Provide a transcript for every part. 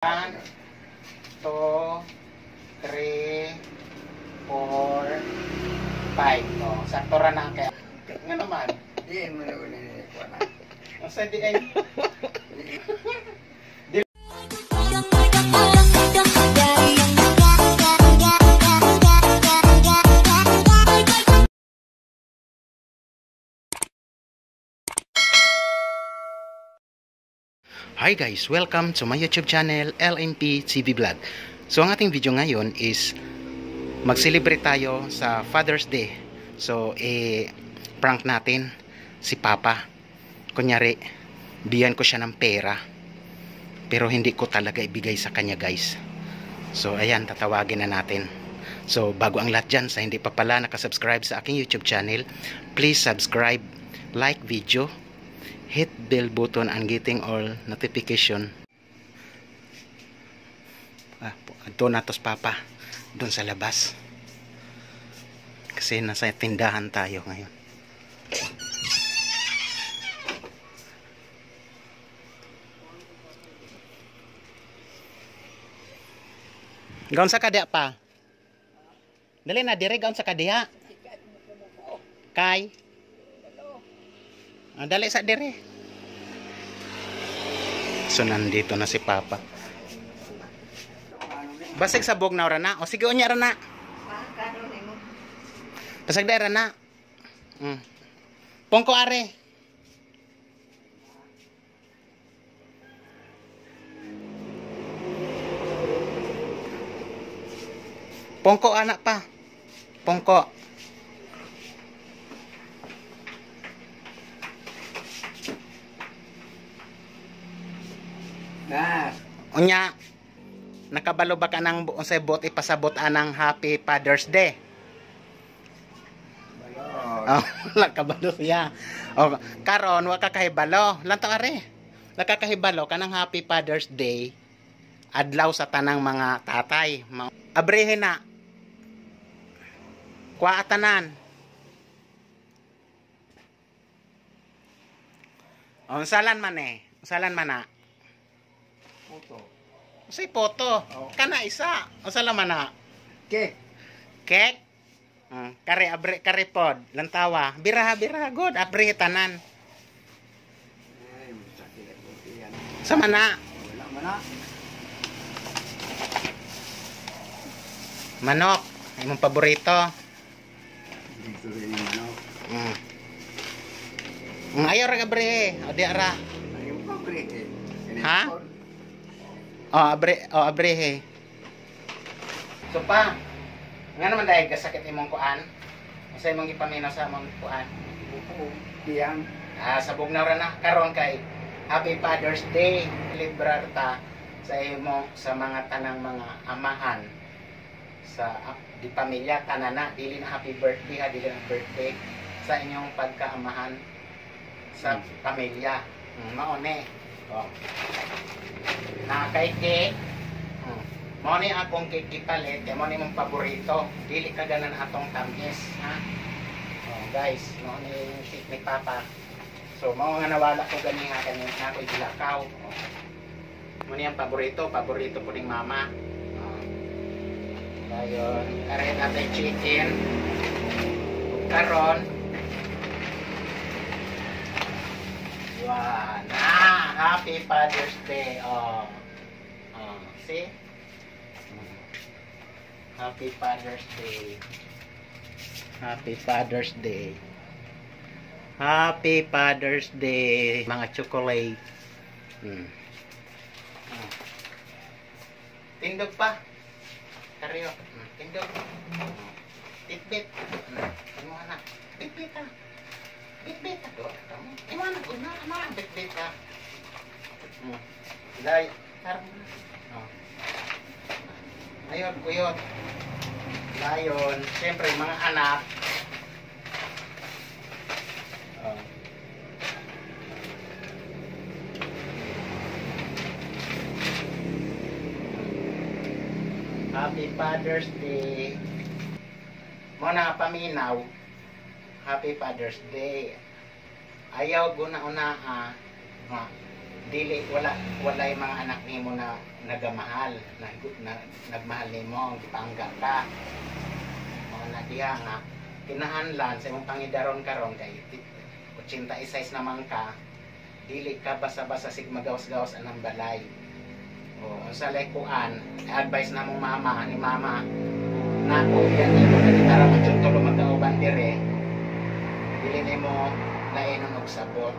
1, 2, 3, 4, 5. Oh, sakto ra na kaya. Nga naman. Diyan mo na ulit ko na. Asa di ay. Hi guys, welcome to my YouTube channel LMP TV Vlog. So ang ating video ngayon is mag-celebrate tayo sa Father's Day. So prank natin si Papa. Kunyari, biyan ko siya ng pera. Pero hindi ko talaga ibigay sa kanya guys. So ayan, tatawagin na natin. So bago ang lahat dyan, sa hindi pa pala nakasubscribe sa aking YouTube channel, please subscribe, like video, hit bell button and getting all notification. Doon natos Papa, doon sa labas. Kasi nasa tindahan tayo ngayon. Gaon sa kadya pa? Dali na dire gaon sa kadya. Kay dali sa dire. So nandito na si Papa. Basig sa bog na ora na. O sige unya ra na. Basag da ra na. Pongko are. Pongko anak pa. Pongko. Na. Unya, nakabalo ba ka ng sa bot ipasabot anang Happy Father's Day? Balot. Oh, nakabalo siya. Oh, karon wa ka kahibalo. Lanto are. Nakakahibalo kanang Happy Father's Day adlaw sa tanang mga tatay. Abrehe na. Kwa atanan. Oh, salan man eh. Salan man na. Puto. Usay poto. Oh. Kana isa. O sala man na. Cake. Kek. Kare abre kare pod. Lantawa. Biraha good. Abre tanan. Ay, sakit ako yan. Sa mana. Wala man na. Manok. Imong paborito. Dito rin yung ano. Ayaw ra abre. O di ara. Yung paborito. Ha? Abre he. So pa. Nga naman dahil kasakit imong kuan. Sa imong gipaminaw sa imong kuan. Tiyang. Sabog na ra na karon kay Happy Father's Day. Celebrar ta sa imo sa mga tanang mga amahan sa di pamilya tanana, dili na happy birthday ha, dili na birthday sa inyong pagkaamahan sa pamilya. Mao ni. Oh. Na kay cake. Mao ni akong cake ipalit, kay mao ni mong paborito. Dili ka ganan atong tamis, ha. Oh, guys, mao ni yung cake ni Papa. So mao nga nawala ko gani ha kani na ko gilakaw. Oh. Mao ni ang paborito po ning mama. Ayun, karet natin chicken. Karon. Wow, Happy Father's Day. See? Happy Father's Day. Happy Father's Day. Happy Father's Day. Mga chocolate. Tindog pa. Karyo. Tindog. Titbit. Ano na? Titbit ha. Titbit ha. Iwan na. Una na. Titbit ha. Dahil. Ayun, kuyot. Layon. Siyempre, mga anak. Happy Father's Day. Muna paminaw. Happy Father's Day. Ayaw guna-una dili wala yung mga anak nimo na nagamahal, nagmahal nimo, gipangga ka. Mga na diha nga kinahanglan sa imong pangidaron karon kay 86 naman ka, dili ka basa-basa sig magawas-gawas anang balay. O sa lekuan, advice na mong mama ni mama nako yan imo kanitara mo jud tulo magkauban dire. Dili nimo lainon og sabot.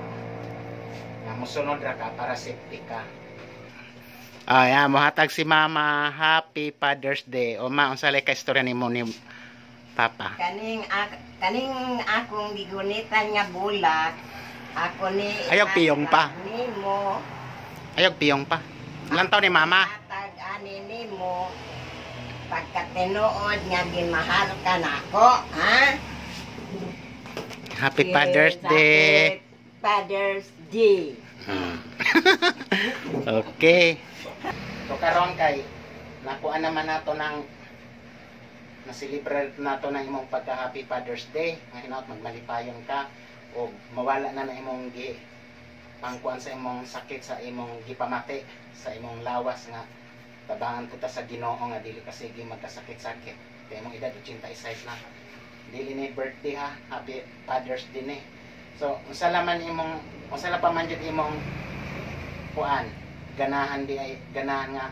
Na musunod ra ka para safety ka. Yan, mohatag si Mama. Happy Father's Day. O ma, unsa lay ka istorya nimo ni Papa? Kaning akong gigunitan nga bulak, ako ni Ayog piyong pa. Nimo. Ayog piyong pa. Ilang taon ni Mama? Atag ani nimo. Pagkatinuod nga ginmahal ka nako, ha? Happy Father's Day. Happy Father's Day. Okay. So karon kay nakuha naman nato ng nasilibrate nato ng imong pagka Happy Father's Day. Nga hinaut magmalipayon ka o mawala na imong pangkuan sa imong sakit sa imong gipamati sa imong lawas nga tabangan kita sa Ginoo nga dili ka sige magkasakit-sakit. Kay imong edad 86 na. Dili ni birthday ha. Happy Father's Day ni. So unsa laman pa man jud imong kuan ganahan nga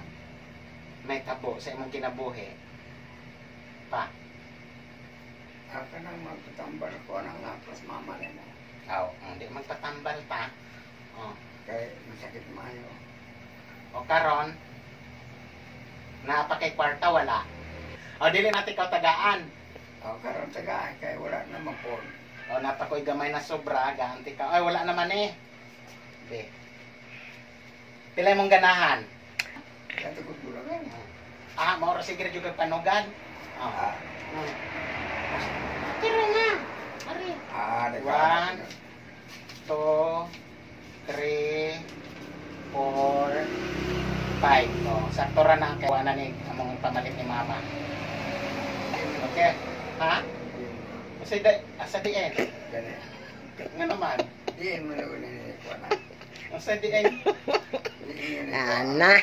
may tabo sa imong kinabuhi pa. Ako nang magpatambal ko ng lapas mama nimo. Hindi magpatambal ta. Kay masakit maayo. O karon naa pa kay kwarta wala. Dili natin ikaw tagaan. Karon taga kay wala naman po. Napakoy gamay na sobra gaanti ka. Ay wala naman eh. Be. Pila mong ganahan? Kato ko dulangan. Maura sige jud kag panugan. Ah, Tira na. Ari. 1 2 3 4 5. Sakto ra na kay ana ni among pamalit ni Mama. Okay. Ha? Asa di en? Gani. Nga naman. Diin mo na ni ko na. Asa di en? Diin ni ko. Ana.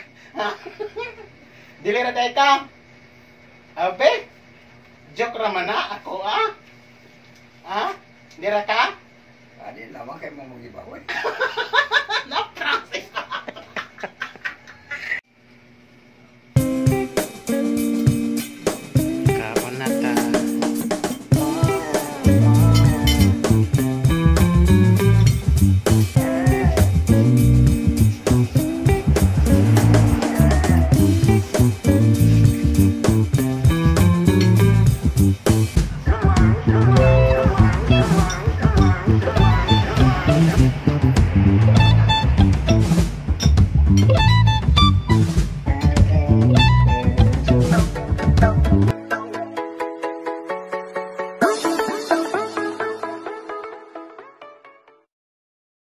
Dili ra day ka. Abe. Joke ra man na ako Dira ka? Adi naman kay mo magibaway. Na Francis.